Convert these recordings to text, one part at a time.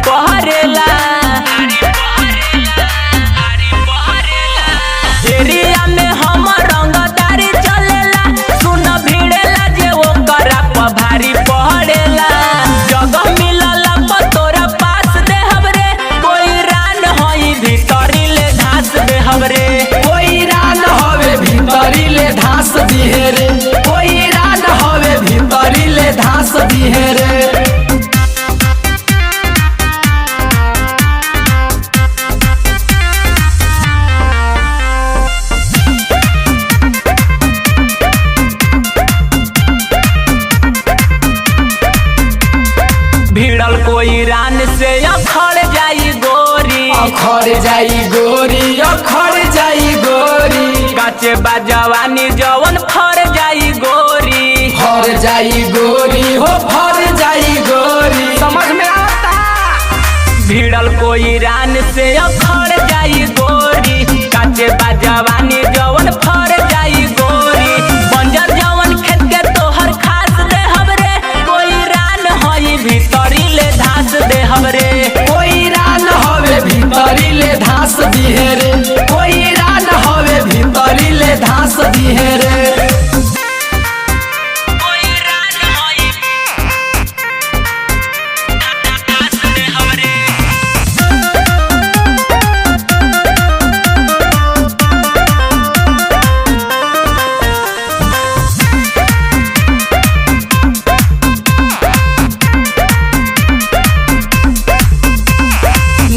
पहरेला। Area में हमर रंगदारी चलेला, सुन भिड़ेला जे ओकरा पर भारी पहरेला। जगह मिलला पर तोरा पास देहब रे, कोई रान होई भीतरी ले धास देहब रे। कोई रान हवे भीतरी ले धास दिहे रे, कोई रान हवे भीतरी ले धास दिहे रे। भिड़ल कोई रान से अखड़ जाई गोरी, अखड़ जाई गोरी, अखड़ जाई गोरी। काचे बाजवानी जवन फर जाई गोरी, फर जाई गोरी हो, फर जाई गोरी। समझ में आता। भिड़ल कोई रान से अखड़ जाई गोरी, काचे बाजवानी जवन फर जाई गोरी। बंजर जवन खेत के तोहर खास देहब रे, कोई रान होई भीतरी ले धास देहब रे। कोई रान हवे भीतरी ले धास दिहे रे, कोई रान हवे भीतरी ले धास दिहे रे।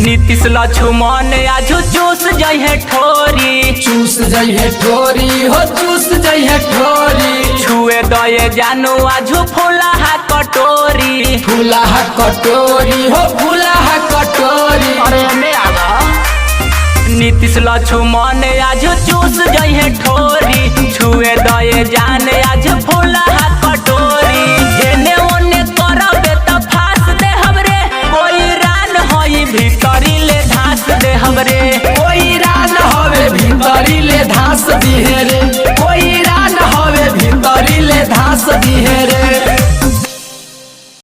नीतीश लक्ष्मण आजू चूस जइहे ठोरी, चूस जइहे ठोरी हो, चूस जइहे ठोरी। छुए दये जानू आजू फूलहा कटोरी, फूलहा कटोरी हो, फूलहा कटोरी। अरे में आवा। नीतीश लक्ष्मण आजू चूस जइहे ठोरी, छुए दये जान आज फूल